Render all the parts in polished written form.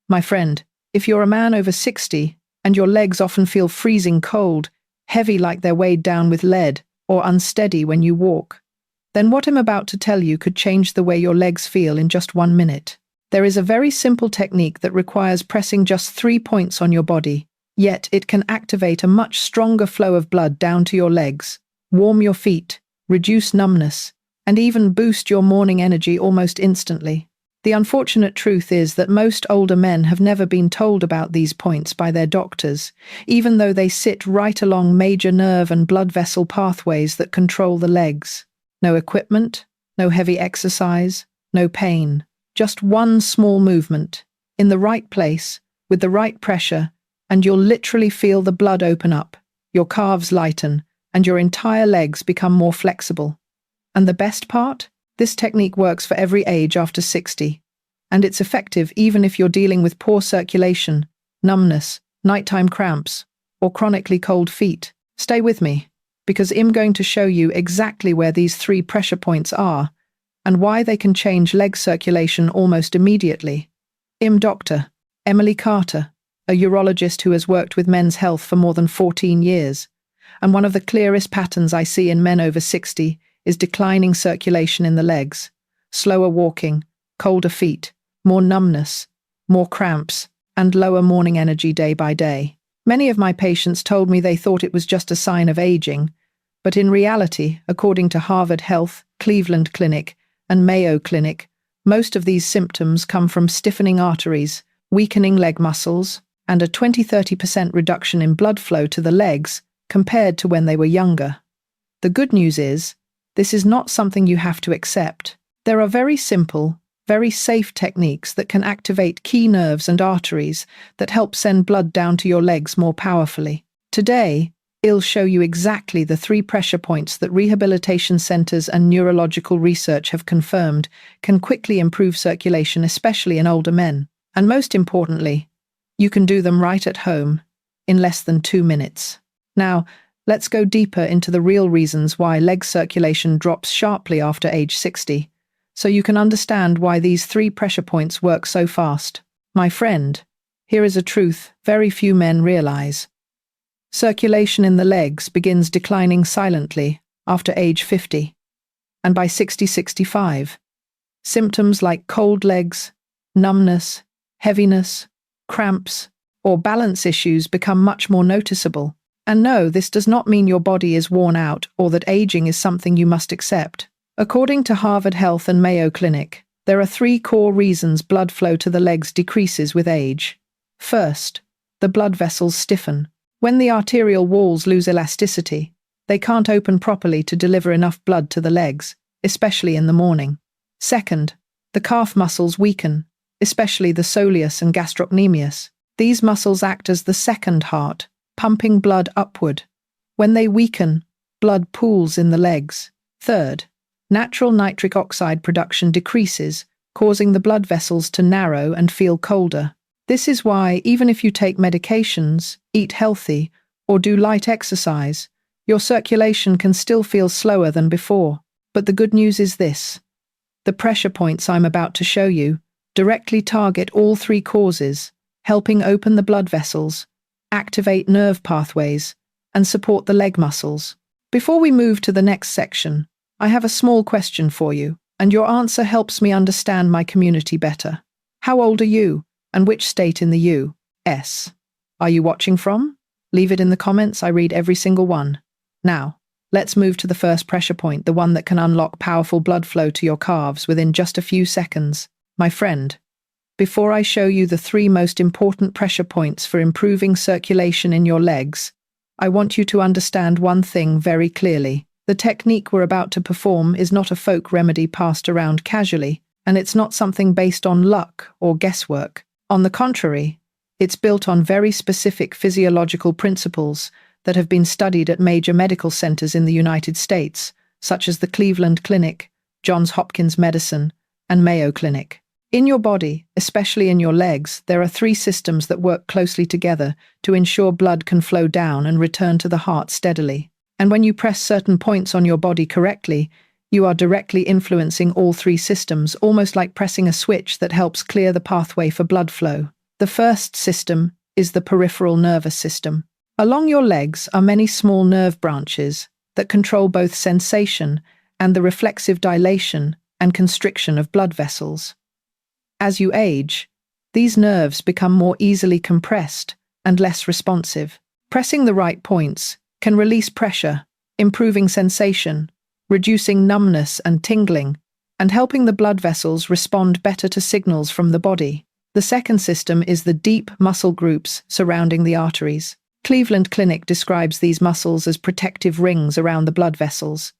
My friend, if you're a man over 60 and your legs often feel freezing cold, heavy like they're weighed down with lead, or unsteady when you walk, then what I'm about to tell you could change the way your legs feel in just 1 minute. There is a very simple technique that requires pressing just 3 points on your body, yet it can activate a much stronger flow of blood down to your legs, warm your feet, reduce numbness, and even boost your morning energy almost instantly. The unfortunate truth is that most older men have never been told about these points by their doctors, even though they sit right along major nerve and blood vessel pathways that control the legs. No equipment, no heavy exercise, no pain. Just one small movement, in the right place, with the right pressure, and you'll literally feel the blood open up, your calves lighten, and your entire legs become more flexible. And the best part? This technique works for every age after 60, and it's effective even if you're dealing with poor circulation, numbness, nighttime cramps, or chronically cold feet. Stay with me, because I'm going to show you exactly where these 3 pressure points are, and why they can change leg circulation almost immediately. I'm Dr. Emily Carter, a urologist who has worked with men's health for more than 14 years, and one of the clearest patterns I see in men over 60 is declining circulation in the legs, slower walking, colder feet, more numbness, more cramps, and lower morning energy day by day. Many of my patients told me they thought it was just a sign of aging, but in reality, according to Harvard Health, Cleveland Clinic, and Mayo Clinic, most of these symptoms come from stiffening arteries, weakening leg muscles, and a 20–30% reduction in blood flow to the legs compared to when they were younger. The good news is, this is not something you have to accept. There are very simple, very safe techniques that can activate key nerves and arteries that help send blood down to your legs more powerfully. Today, I'll show you exactly the 3 pressure points that rehabilitation centers and neurological research have confirmed can quickly improve circulation, especially in older men. And most importantly, you can do them right at home, in less than 2 minutes. Now, let's go deeper into the real reasons why leg circulation drops sharply after age 60, so you can understand why these 3 pressure points work so fast. My friend, here is a truth very few men realize. Circulation in the legs begins declining silently after age 50, and by 60–65, symptoms like cold legs, numbness, heaviness, cramps, or balance issues become much more noticeable. And no, this does not mean your body is worn out or that aging is something you must accept. According to Harvard Health and Mayo Clinic, there are 3 core reasons blood flow to the legs decreases with age. First, the blood vessels stiffen. When the arterial walls lose elasticity, they can't open properly to deliver enough blood to the legs, especially in the morning. Second, the calf muscles weaken, especially the soleus and gastrocnemius. These muscles act as the second heart, pumping blood upward. When they weaken, blood pools in the legs. Third, natural nitric oxide production decreases, causing the blood vessels to narrow and feel colder. This is why, even if you take medications, eat healthy, or do light exercise, your circulation can still feel slower than before. But the good news is this: the pressure points I'm about to show you directly target all 3 causes, helping open the blood vessels, activate nerve pathways, and support the leg muscles. Before we move to the next section, I have a small question for you, and your answer helps me understand my community better. How old are you, and which state in the U.S. are you watching from? Leave it in the comments, I read every single one. Now, let's move to the first pressure point, the one that can unlock powerful blood flow to your calves within just a few seconds. My friend, before I show you the 3 most important pressure points for improving circulation in your legs, I want you to understand one thing very clearly. The technique we're about to perform is not a folk remedy passed around casually, and it's not something based on luck or guesswork. On the contrary, it's built on very specific physiological principles that have been studied at major medical centers in the United States, such as the Cleveland Clinic, Johns Hopkins Medicine, and Mayo Clinic. In your body, especially in your legs, there are 3 systems that work closely together to ensure blood can flow down and return to the heart steadily. And when you press certain points on your body correctly, you are directly influencing all 3 systems, almost like pressing a switch that helps clear the pathway for blood flow. The first system is the peripheral nervous system. Along your legs are many small nerve branches that control both sensation and the reflexive dilation and constriction of blood vessels. As you age, these nerves become more easily compressed and less responsive. Pressing the right points can release pressure, improving sensation, reducing numbness and tingling, and helping the blood vessels respond better to signals from the body. The second system is the deep muscle groups surrounding the arteries. Cleveland Clinic describes these muscles as protective rings around the blood vessels.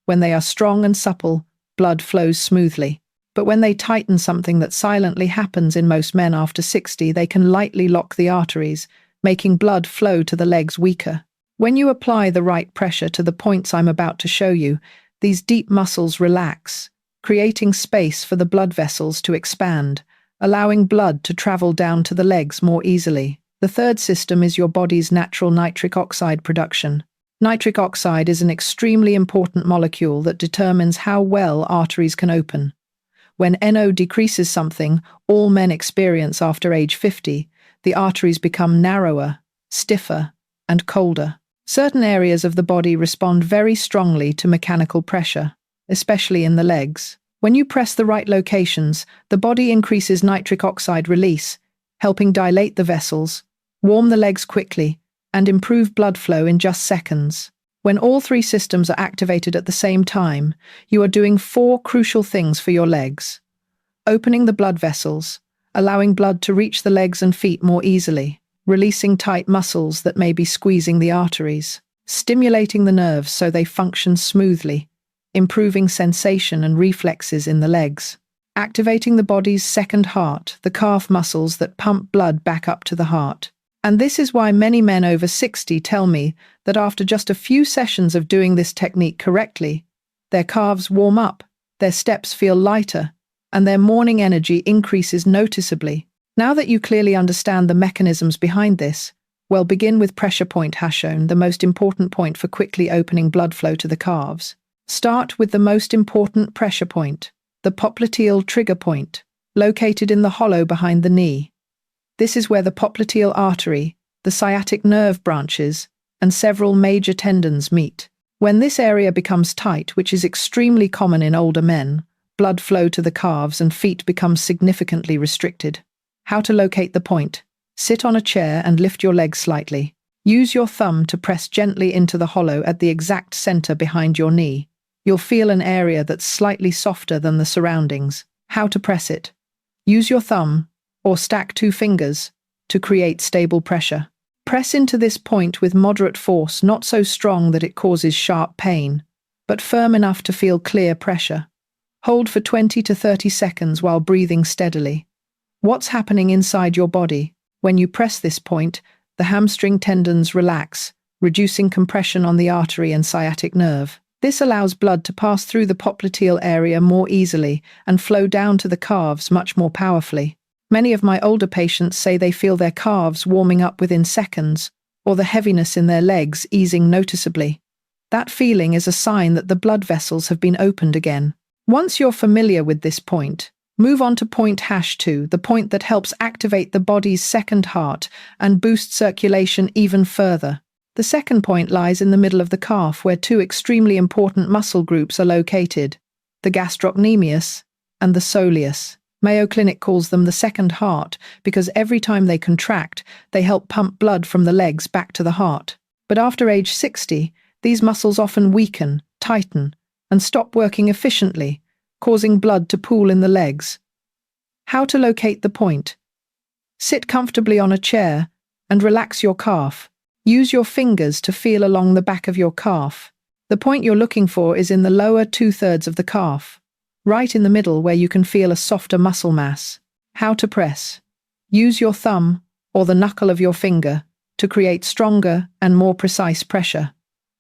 When they are strong and supple, blood flows smoothly. But when they tighten, something that silently happens in most men after 60, they can lightly lock the arteries, making blood flow to the legs weaker. When you apply the right pressure to the points I'm about to show you, these deep muscles relax, creating space for the blood vessels to expand, allowing blood to travel down to the legs more easily. The third system is your body's natural nitric oxide production. Nitric oxide is an extremely important molecule that determines how well arteries can open. When NO decreases, something all men experience after age 50, the arteries become narrower, stiffer, and colder. Certain areas of the body respond very strongly to mechanical pressure, especially in the legs. When you press the right locations, the body increases nitric oxide release, helping dilate the vessels, warm the legs quickly, and improve blood flow in just seconds. When all three systems are activated at the same time, you are doing 4 crucial things for your legs. Opening the blood vessels, allowing blood to reach the legs and feet more easily, releasing tight muscles that may be squeezing the arteries, stimulating the nerves so they function smoothly, improving sensation and reflexes in the legs, activating the body's second heart, the calf muscles that pump blood back up to the heart. And this is why many men over 60 tell me that after just a few sessions of doing this technique correctly, their calves warm up, their steps feel lighter, and their morning energy increases noticeably. Now that you clearly understand the mechanisms behind this, well, begin with pressure point shown, the most important point for quickly opening blood flow to the calves. Start with the most important pressure point, the popliteal trigger point, located in the hollow behind the knee. This is where the popliteal artery, the sciatic nerve branches, and several major tendons meet. When this area becomes tight, which is extremely common in older men, blood flow to the calves and feet becomes significantly restricted. How to locate the point? Sit on a chair and lift your legs slightly. Use your thumb to press gently into the hollow at the exact center behind your knee. You'll feel an area that's slightly softer than the surroundings. How to press it? Use your thumb, or stack 2 fingers, to create stable pressure. Press into this point with moderate force, not so strong that it causes sharp pain, but firm enough to feel clear pressure. Hold for 20 to 30 seconds while breathing steadily. What's happening inside your body? When you press this point, the hamstring tendons relax, reducing compression on the artery and sciatic nerve. This allows blood to pass through the popliteal area more easily and flow down to the calves much more powerfully. Many of my older patients say they feel their calves warming up within seconds, or the heaviness in their legs easing noticeably. That feeling is a sign that the blood vessels have been opened again. Once you're familiar with this point, move on to point #2, the point that helps activate the body's second heart and boost circulation even further. The second point lies in the middle of the calf, where 2 extremely important muscle groups are located, the gastrocnemius and the soleus. Mayo Clinic calls them the second heart because every time they contract, they help pump blood from the legs back to the heart. But after age 60, these muscles often weaken, tighten, and stop working efficiently, causing blood to pool in the legs. How to locate the point? Sit comfortably on a chair and relax your calf. Use your fingers to feel along the back of your calf. The point you're looking for is in the lower 2/3 of the calf, right in the middle where you can feel a softer muscle mass. How to press? Use your thumb or the knuckle of your finger to create stronger and more precise pressure.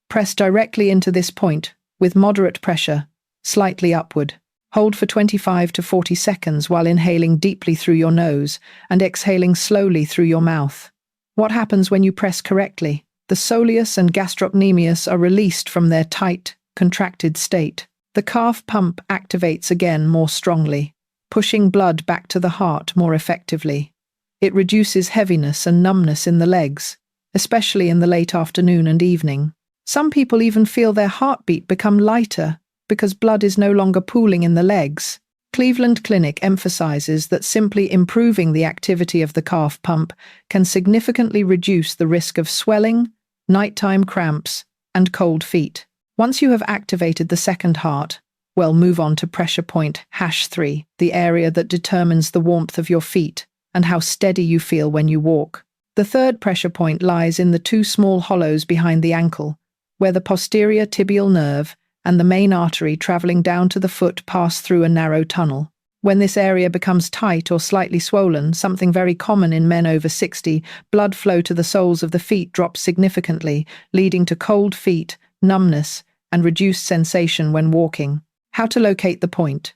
Press directly into this point with moderate pressure, slightly upward. Hold for 25 to 40 seconds while inhaling deeply through your nose and exhaling slowly through your mouth. What happens when you press correctly? The soleus and gastrocnemius are released from their tight, contracted state. The calf pump activates again more strongly, pushing blood back to the heart more effectively. It reduces heaviness and numbness in the legs, especially in the late afternoon and evening. Some people even feel their heartbeat become lighter because blood is no longer pooling in the legs. Cleveland Clinic emphasizes that simply improving the activity of the calf pump can significantly reduce the risk of swelling, nighttime cramps, and cold feet. Once you have activated the second heart, well, move on to pressure point #3, the area that determines the warmth of your feet and how steady you feel when you walk. The third pressure point lies in the two small hollows behind the ankle, where the posterior tibial nerve and the main artery traveling down to the foot pass through a narrow tunnel. When this area becomes tight or slightly swollen, something very common in men over 60, blood flow to the soles of the feet drops significantly, leading to cold feet, numbness, and reduced sensation when walking. How to locate the point.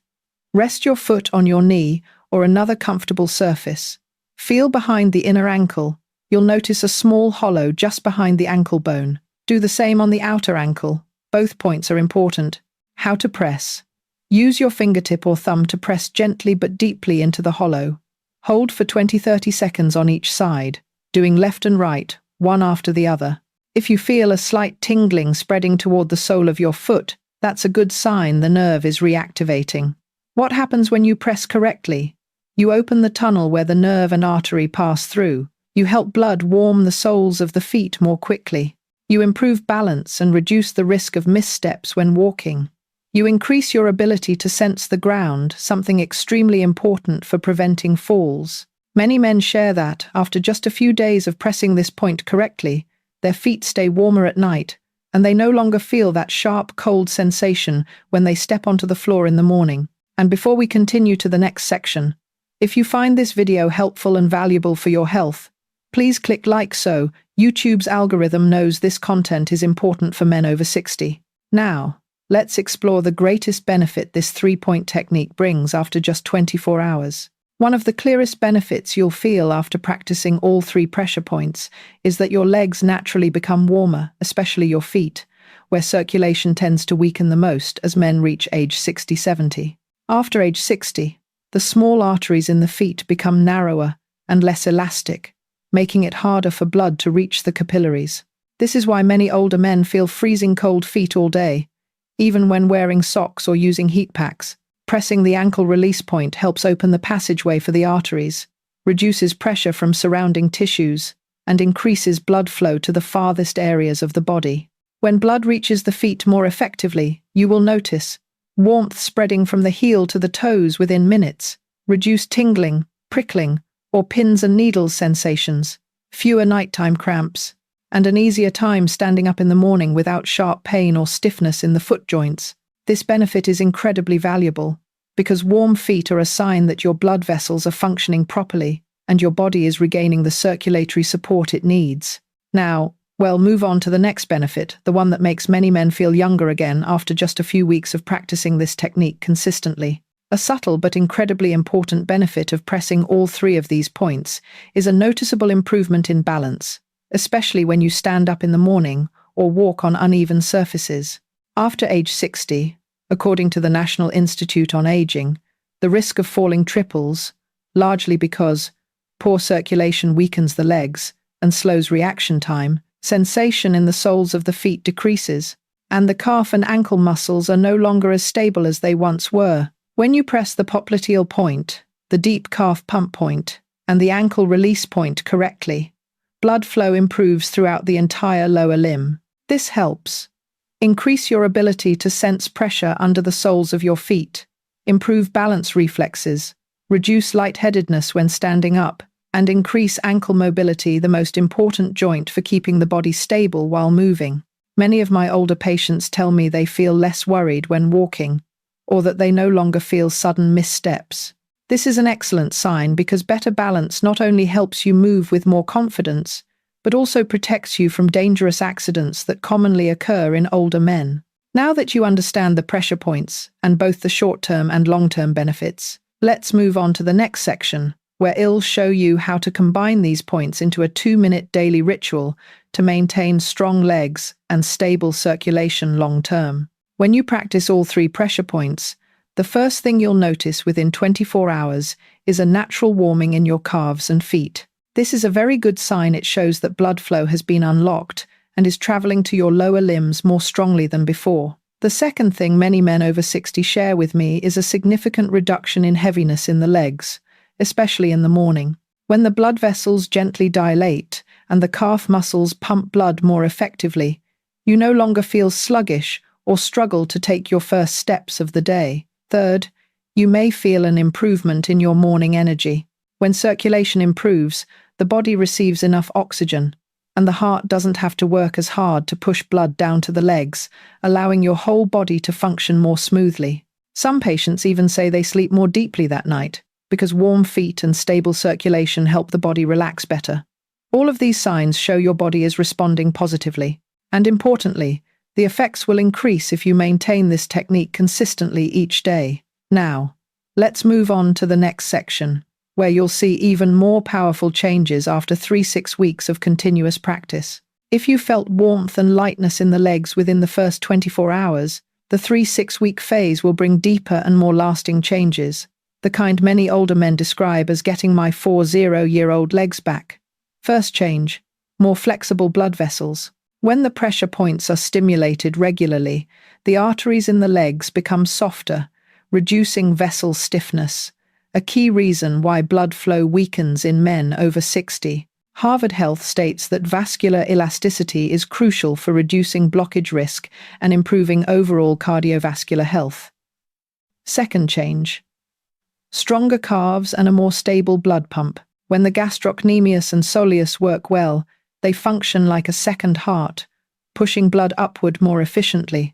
Rest your foot on your knee or another comfortable surface. Feel behind the inner ankle. You'll notice a small hollow just behind the ankle bone. Do the same on the outer ankle. Both points are important. How to press. Use your fingertip or thumb to press gently but deeply into the hollow. Hold for 20-30 seconds on each side, doing left and right, one after the other. If you feel a slight tingling spreading toward the sole of your foot, that's a good sign the nerve is reactivating. What happens when you press correctly? You open the tunnel where the nerve and artery pass through. You help blood warm the soles of the feet more quickly. You improve balance and reduce the risk of missteps when walking. You increase your ability to sense the ground, something extremely important for preventing falls. Many men share that, after just a few days of pressing this point correctly, their feet stay warmer at night, and they no longer feel that sharp, cold sensation when they step onto the floor in the morning. And before we continue to the next section, if you find this video helpful and valuable for your health, please click like so YouTube's algorithm knows this content is important for men over 60. Now, let's explore the greatest benefit this three-point technique brings after just 24 hours. One of the clearest benefits you'll feel after practicing all three pressure points is that your legs naturally become warmer, especially your feet, where circulation tends to weaken the most as men reach age 60-70. After age 60, the small arteries in the feet become narrower and less elastic, making it harder for blood to reach the capillaries. This is why many older men feel freezing cold feet all day, even when wearing socks or using heat packs. Pressing the ankle release point helps open the passageway for the arteries, reduces pressure from surrounding tissues, and increases blood flow to the farthest areas of the body. When blood reaches the feet more effectively, you will notice warmth spreading from the heel to the toes within minutes, reduced tingling, prickling, or pins and needles sensations, fewer nighttime cramps, and an easier time standing up in the morning without sharp pain or stiffness in the foot joints. This benefit is incredibly valuable, because warm feet are a sign that your blood vessels are functioning properly and your body is regaining the circulatory support it needs. Now, move on to the next benefit, the one that makes many men feel younger again after just a few weeks of practicing this technique consistently. A subtle but incredibly important benefit of pressing all three of these points is a noticeable improvement in balance, especially when you stand up in the morning or walk on uneven surfaces. After age 60, according to the National Institute on Aging, the risk of falling triples, largely because poor circulation weakens the legs and slows reaction time, sensation in the soles of the feet decreases, and the calf and ankle muscles are no longer as stable as they once were. When you press the popliteal point, the deep calf pump point, and the ankle release point correctly, blood flow improves throughout the entire lower limb. This helps increase your ability to sense pressure under the soles of your feet, improve balance reflexes, reduce lightheadedness when standing up, and increase ankle mobility, the most important joint for keeping the body stable while moving. Many of my older patients tell me they feel less worried when walking, or that they no longer feel sudden missteps. This is an excellent sign because better balance not only helps you move with more confidence, but also protects you from dangerous accidents that commonly occur in older men. Now that you understand the pressure points and both the short-term and long-term benefits, let's move on to the next section, where I'll show you how to combine these points into a 2-minute daily ritual to maintain strong legs and stable circulation long-term. When you practice all three pressure points, the first thing you'll notice within 24 hours is a natural warming in your calves and feet. This is a very good sign. It shows that blood flow has been unlocked and is traveling to your lower limbs more strongly than before. The second thing many men over 60 share with me is a significant reduction in heaviness in the legs, especially in the morning. When the blood vessels gently dilate and the calf muscles pump blood more effectively, you no longer feel sluggish or struggle to take your first steps of the day. Third, you may feel an improvement in your morning energy. When circulation improves, the body receives enough oxygen, and the heart doesn't have to work as hard to push blood down to the legs, allowing your whole body to function more smoothly. Some patients even say they sleep more deeply that night, because warm feet and stable circulation help the body relax better. All of these signs show your body is responding positively. And importantly, the effects will increase if you maintain this technique consistently each day. Now, let's move on to the next section, where you'll see even more powerful changes after 3-6 weeks of continuous practice. If you felt warmth and lightness in the legs within the first 24 hours, the 3-6 week phase will bring deeper and more lasting changes, the kind many older men describe as getting my 40-year-old legs back. First change, more flexible blood vessels. When the pressure points are stimulated regularly, the arteries in the legs become softer, reducing vessel stiffness, a key reason why blood flow weakens in men over 60. Harvard Health states that vascular elasticity is crucial for reducing blockage risk and improving overall cardiovascular health. Second change, stronger calves and a more stable blood pump. When the gastrocnemius and soleus work well, they function like a second heart, pushing blood upward more efficiently.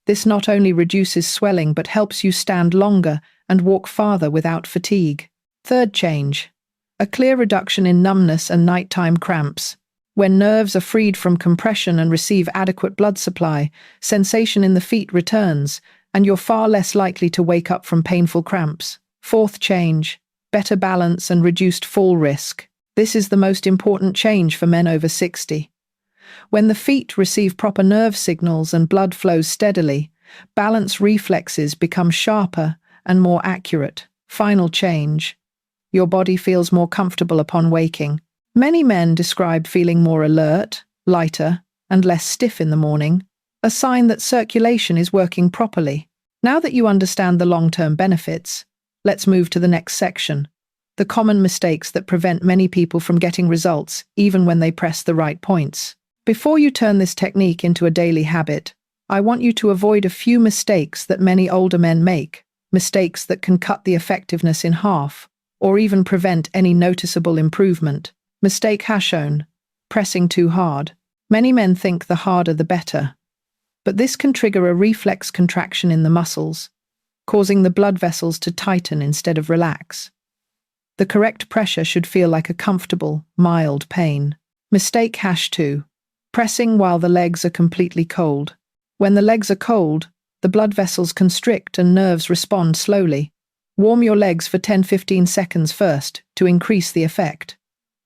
This not only reduces swelling but helps you stand longer and walk farther without fatigue. Third change, a clear reduction in numbness and nighttime cramps. When nerves are freed from compression and receive adequate blood supply, sensation in the feet returns, and you're far less likely to wake up from painful cramps. Fourth change, better balance and reduced fall risk. This is the most important change for men over 60. When the feet receive proper nerve signals and blood flows steadily, balance reflexes become sharper and more accurate. Final change, your body feels more comfortable upon waking. Many men describe feeling more alert, lighter, and less stiff in the morning, a sign that circulation is working properly. Now that you understand the long-term benefits, let's move to the next section. The common mistakes that prevent many people from getting results, even when they press the right points. Before you turn this technique into a daily habit, I want you to avoid a few mistakes that many older men make, mistakes that can cut the effectiveness in half, or even prevent any noticeable improvement. Mistake shown, pressing too hard. Many men think the harder the better, but this can trigger a reflex contraction in the muscles, causing the blood vessels to tighten instead of relax. The correct pressure should feel like a comfortable, mild pain. Mistake 2. Pressing while the legs are completely cold. When the legs are cold, the blood vessels constrict and nerves respond slowly. Warm your legs for 10-15 seconds first to increase the effect.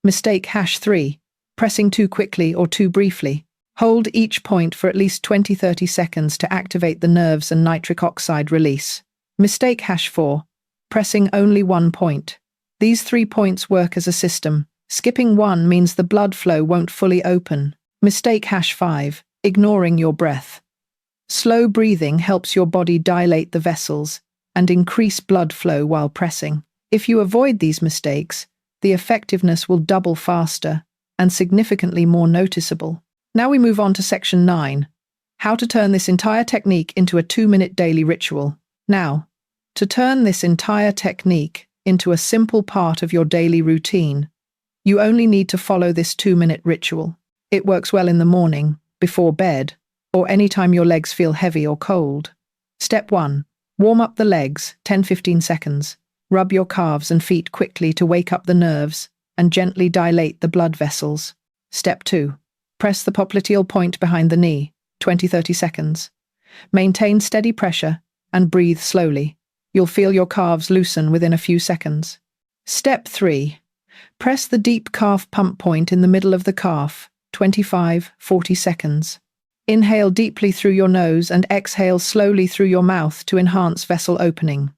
Mistake 3. Pressing too quickly or too briefly. Hold each point for at least 20-30 seconds to activate the nerves and nitric oxide release. Mistake 4. Pressing only one point. These 3 points work as a system. Skipping one means the blood flow won't fully open. Mistake 5. Ignoring your breath. Slow breathing helps your body dilate the vessels and increase blood flow while pressing. If you avoid these mistakes, the effectiveness will double faster and significantly more noticeable. Now we move on to section 9, how to turn this entire technique into a 2-minute daily ritual. Now, to turn this entire technique into a simple part of your daily routine, you only need to follow this 2-minute ritual. It works well in the morning, before bed, or anytime your legs feel heavy or cold. Step 1. Warm up the legs, 10-15 seconds. Rub your calves and feet quickly to wake up the nerves and gently dilate the blood vessels. Step 2. Press the popliteal point behind the knee, 20-30 seconds. Maintain steady pressure and breathe slowly. You'll feel your calves loosen within a few seconds. Step 3. Press the deep calf pump point in the middle of the calf, 25-40 seconds. Inhale deeply through your nose and exhale slowly through your mouth to enhance vessel opening.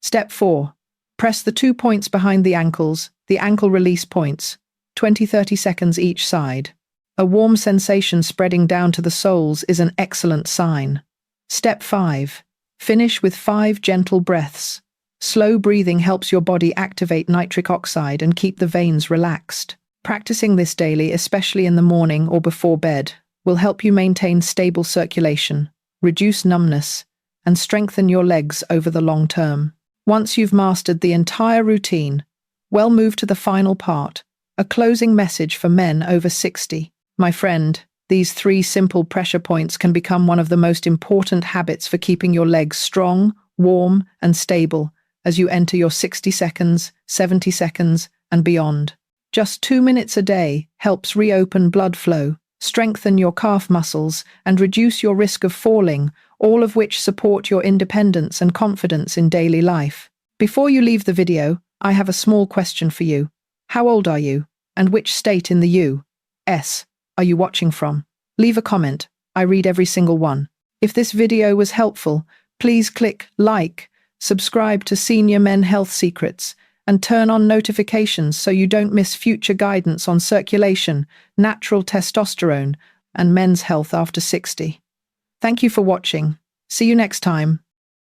Step 4. Press the 2 points behind the ankles, the ankle release points, 20-30 seconds each side. A warm sensation spreading down to the soles is an excellent sign. Step 5. Finish with 5 gentle breaths. Slow breathing helps your body activate nitric oxide and keep the veins relaxed. Practicing this daily, especially in the morning or before bed, will help you maintain stable circulation, reduce numbness, and strengthen your legs over the long term. Once you've mastered the entire routine, we'll move to the final part, a closing message for men over 60. My friend, these 3 simple pressure points can become one of the most important habits for keeping your legs strong, warm, and stable as you enter your 60 seconds, 70 seconds, and beyond. Just 2 minutes a day helps reopen blood flow, strengthen your calf muscles, and reduce your risk of falling, all of which support your independence and confidence in daily life. Before you leave the video, I have a small question for you. How old are you? And which state in the U.S. are you watching from? Leave a comment. I read every single one. If this video was helpful, please click like, subscribe to Senior Men Health Secrets, and turn on notifications so you don't miss future guidance on circulation, natural testosterone, and men's health after 60. Thank you for watching. See you next time.